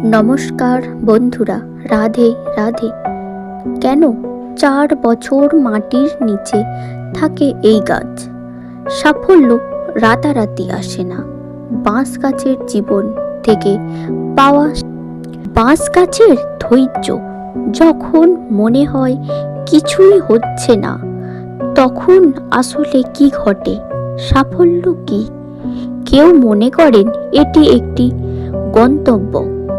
নমস্কার বন্ধুরা, রাধে রাধে। কেন 4 বছর মাটির নিচে থাকে এই গাছ? সাফল্য রাতারাতি আসে না। বাঁশ গাছের জীবন থেকে পাওয়া বাঁশ গাছের ধৈর্য। যখন মনে হয় কিছুই হচ্ছে না, তখন আসলে কি ঘটে? সাফল্য কি? কেউ মনে করেন এটি একটি গন্তব্য,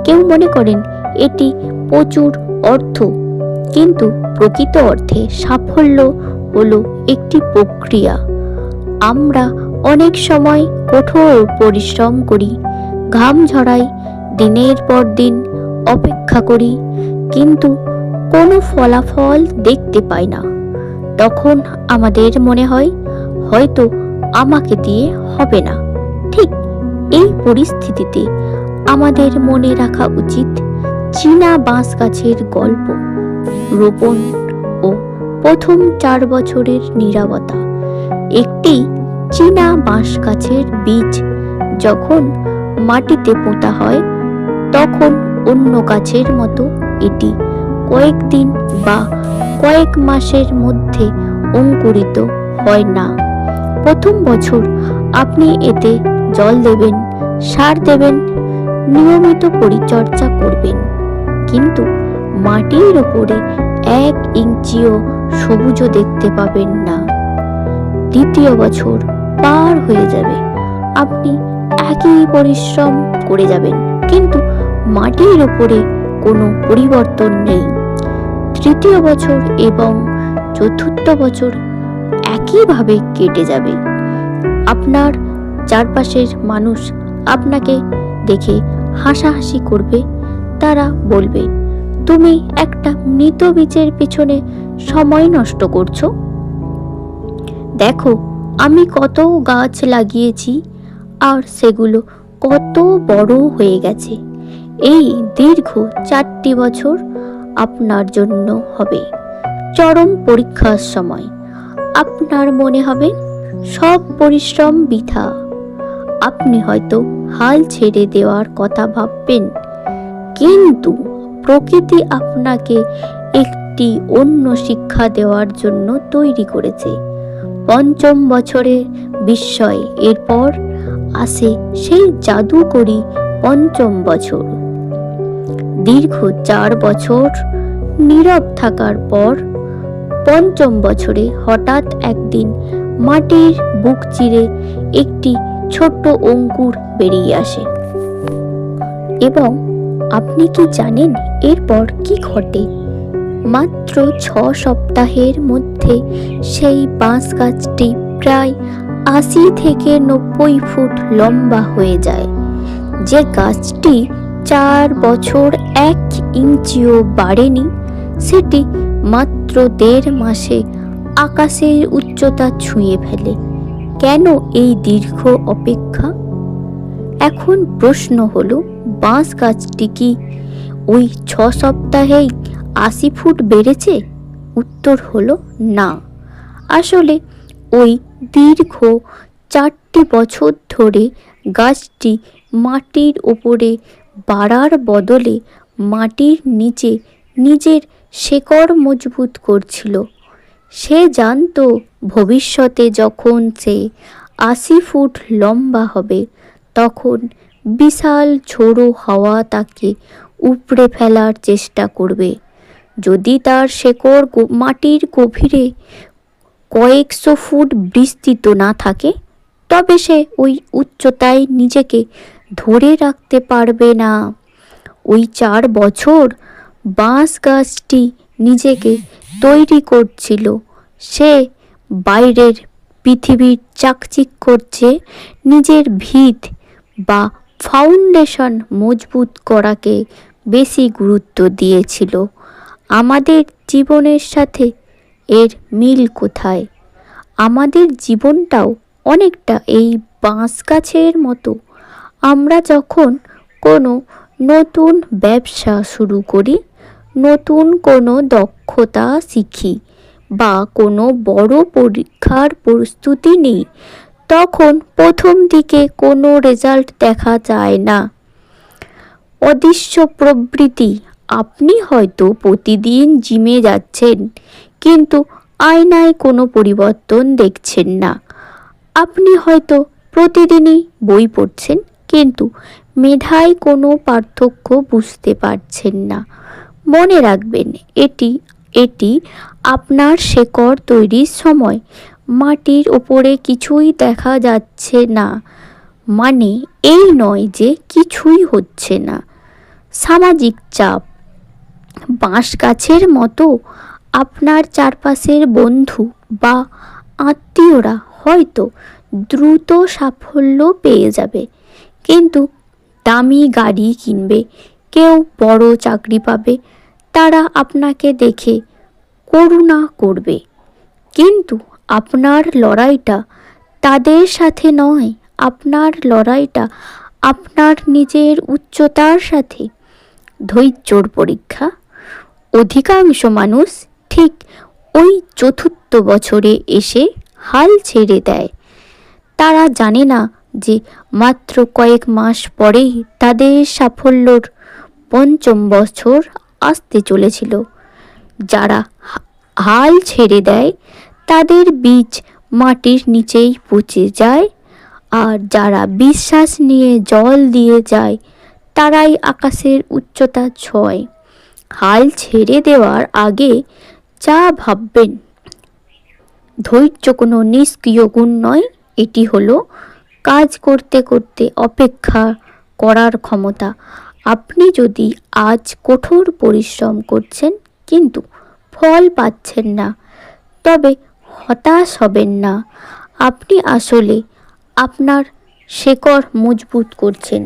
কেউ মনে করেন এটি প্রচুর অর্থ, কিন্তু প্রকৃত অর্থে সাফল্য হলো একটি প্রক্রিয়া। আমরা অনেক সময় কঠোর পরিশ্রম করি, ঘাম ঝরাই, দিনের পর দিন অপেক্ষা করি, কিন্তু কোনো ফলাফল দেখতে পাই না। তখন আমাদের মনে হয় হয়তো আমাকে দিয়ে হবে না। ঠিক এই পরিস্থিতিতে আমাদের মনে রাখা উচিত চীনা বাঁশ গাছের গল্প, রোপণ ও প্রথম 4 বছরের নীরবতা। একটি চীনা বাঁশ গাছের বীজ যখন মাটিতে পোঁতা হয়, তখন অন্য গাছের মতো এটি কয়েকদিন বা কয়েক মাসের মধ্যে অঙ্কুরিত হয় না। প্রথম বছর আপনি এতে জল দেবেন, সার দেবেন, নিয়মিত পরিচর্যা করবেন, কিন্তু মাটির উপরে 1 ইঞ্চিও সবুজও দেখতে পাবেন না। দ্বিতীয় বছর পার হয়ে যাবে, আপনি একই পরিশ্রম করে যাবেন, কিন্তু মাটির উপরে কোনো পরিবর্তন নেই। তৃতীয় বছর এবং চতুর্থ বছর একইভাবে কেটে যাবে। আপনার চারপাশের মানুষ আপনাকে দেখে হাসাহাসি করবে। তারা বলবে, তুমি একটা মৃত বীজের পিছনে সময় নষ্ট করছো। দেখো, আমি কত গাছ লাগিয়েছি আর সেগুলো কত বড় হয়ে গেছে। এই দীর্ঘ 4টি বছর আপনার জন্য হবে চরম পরীক্ষার সময়। আপনার মনে হবে সব পরিশ্রম বৃথা। আপনি হয়তো হাল ছেড়ে দেওয়ার কথা ভাববেন, কিন্তু প্রকৃতি আপনাকে একটি অন্য শিক্ষা দেওয়ার জন্য তৈরি করেছে। পঞ্চম বছরে বিস্ময়, এরপর আসে সেই জাদুকরী পঞ্চম বছর। দীর্ঘ 4 বছর নীরব থাকার পর পঞ্চম বছরে হঠাৎ একদিন মাটির বুক চিরে একটি ছোট্ট অঙ্কুর বেরিয়ে আসে। এবং আপনি কি জানেন এরপর কি ঘটে? মাত্র 6 সপ্তাহের মধ্যে সেই বাঁশ গাছটি প্রায় 80 থেকে 90 ফুট লম্বা হয়ে যায়। যে গাছটি 4 বছর 1 ইঞ্চিও বাড়েনি, সেটি মাত্র 1.5 মাসে আকাশের উচ্চতা ছুঁয়ে ফেলে। কেন এই দীর্ঘ অপেক্ষা? এখন প্রশ্ন হলো, বাঁশ গাছটি কি ওই 6 সপ্তাহেই 80 ফুট বেড়েছে? উত্তর হলো না। আসলে ওই দীর্ঘ 4টি বছর ধরে গাছটি মাটির উপরে বাড়ার বদলে মাটির নিচে নিজের শেকড় মজবুত করছিল। সে জানতো ভবিষ্যতে যখন সে 80 ফুট লম্বা হবে, তখন বিশাল ঝোড়ো হাওয়া তাকে উপড়ে ফেলার চেষ্টা করবে। যদি তার শেকড় মাটির গভীরে কয়েকশো ফুট বিস্তৃত না থাকে, তবে সে ওই উচ্চতায় নিজেকে ধরে রাখতে পারবে না। ওই 4 বছর বাঁশ গাছটি নিজেকে তৈরি করছিল। সে বাইরের পৃথিবীর চাকচিক্যর চেয়ে নিজের ভিত বা ফাউন্ডেশন মজবুত করাকে বেশি গুরুত্ব দিয়েছিল। আমাদের জীবনের সাথে এর মিল কোথায়? আমাদের জীবনটাও অনেকটা এই বাঁশ গাছের মতো। আমরা যখন কোনো নতুন ব্যবসা শুরু করি, নতুন কোনো দক্ষতা শিখি বা কোনো বড় পরীক্ষার প্রস্তুতি নিই, তখন প্রথম দিকে কোনো রেজাল্ট দেখা যায় না। অদৃশ্য প্রবৃত্তি। আপনি হয়তো প্রতিদিন জিমে যাচ্ছেন, কিন্তু আয়নায় কোনো পরিবর্তন দেখছেন না। আপনি হয়তো প্রতিদিনই বই পড়ছেন, কিন্তু মেধায় কোনো পার্থক্য বুঝতে পারছেন না। মনে রাখবেন, এটি এটি আপনার শেকড় তৈরির সময়। মাটির ওপরে কিছুই দেখা যাচ্ছে না মানে এই নয় যে কিছুই হচ্ছে না। সামাজিক চাপ। বাঁশ গাছের মতো আপনার চারপাশের বন্ধু বা আত্মীয়রা হয়তো দ্রুত সাফল্য পেয়ে যাবে, কিন্তু দামি গাড়ি কিনবে, কেউ বড় চাকরি পাবে। তারা আপনাকে দেখে করুণা করবে, কিন্তু আপনার লড়াইটা তাদের সাথে নয়। আপনার লড়াইটা আপনার নিজের উচ্চতার সাথে। ধৈর্যর পরীক্ষা। অধিকাংশ মানুষ ঠিক ওই চতুর্থ বছরে এসে হাল ছেড়ে দেয়। তারা জানে না যে মাত্র কয়েক মাস পরেই তাদের সাফল্যর পঞ্চম বছর আসতে চলেছিল। যারা হাল ছেড়ে দেয় তাদের বীজ মাটির নিচেই পচে যায়, আর যারা বিশ্বাস নিয়ে জল দিয়ে যায় তারাই আকাশের উচ্চতা ছয়। হাল ছেড়ে দেওয়ার আগে যা ভাববেন। ধৈর্য কোনো নিষ্ক্রিয় গুণ নয়, এটি হলো কাজ করতে করতে অপেক্ষা করার ক্ষমতা। আপনি যদি আজ কঠোর পরিশ্রম করছেন কিন্তু ফল পাচ্ছেন না, তবে হতাশ হবেন না। আপনি আসলে আপনার শেকড় মজবুত করছেন,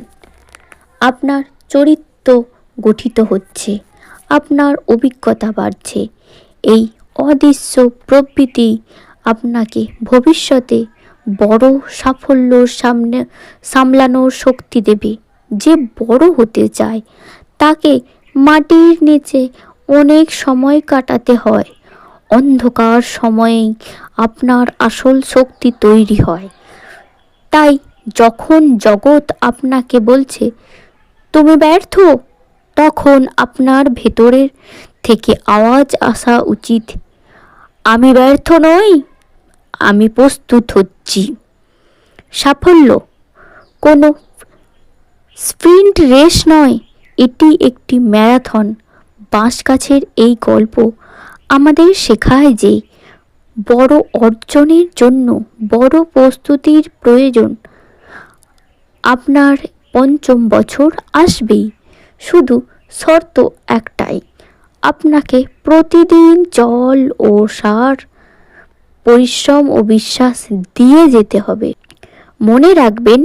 আপনার চরিত্র গঠিত হচ্ছে, আপনার অভিজ্ঞতা বাড়ছে। এই অদৃশ্য প্রবৃত্তি আপনাকে ভবিষ্যতে বড় সাফল্যর সামলানোর শক্তি দেবে। যে বড় হতে চায় তাকে মাটির নিচে অনেক সময় কাটাতে হয়। অন্ধকার সময়েই আপনার আসল শক্তি তৈরি হয়। তাই যখন জগৎ আপনাকে বলছে তুমি ব্যর্থ, তখন আপনার ভেতরের থেকে আওয়াজ আসা উচিত, আমি ব্যর্থ নই, আমি প্রস্তুত হচ্ছি। সাফল্য কোনো স্প্রিন্ট রেস নয়, এটি একটি ম্যারাথন। বাঁশ গাছের এই গল্প আমাদের শেখায় যে বড় অর্জনের জন্য বড় প্রস্তুতির প্রয়োজন। আপনার পঞ্চম বছর আসবেই, শুধু শর্ত একটাই, আপনাকে প্রতিদিন জল ও সার, পরিশ্রম ও বিশ্বাস দিয়ে যেতে হবে। মনে রাখবেন,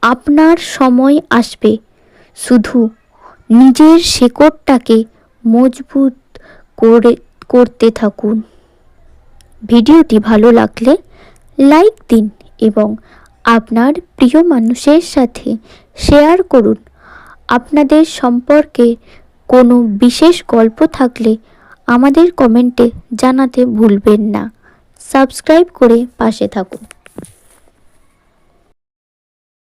আপনার সময় আসবে, শুধু নিজের শেকড়টাকে মজবুত করতে থাকুন। ভিডিওটি ভালো লাগলে লাইক দিন এবং আপনার প্রিয় মানুষের সাথে শেয়ার করুন। আপনাদের সম্পর্কে কোনো বিশেষ গল্প থাকলে আমাদের কমেন্টে জানাতে ভুলবেন না। সাবস্ক্রাইব করে পাশে থাকুন।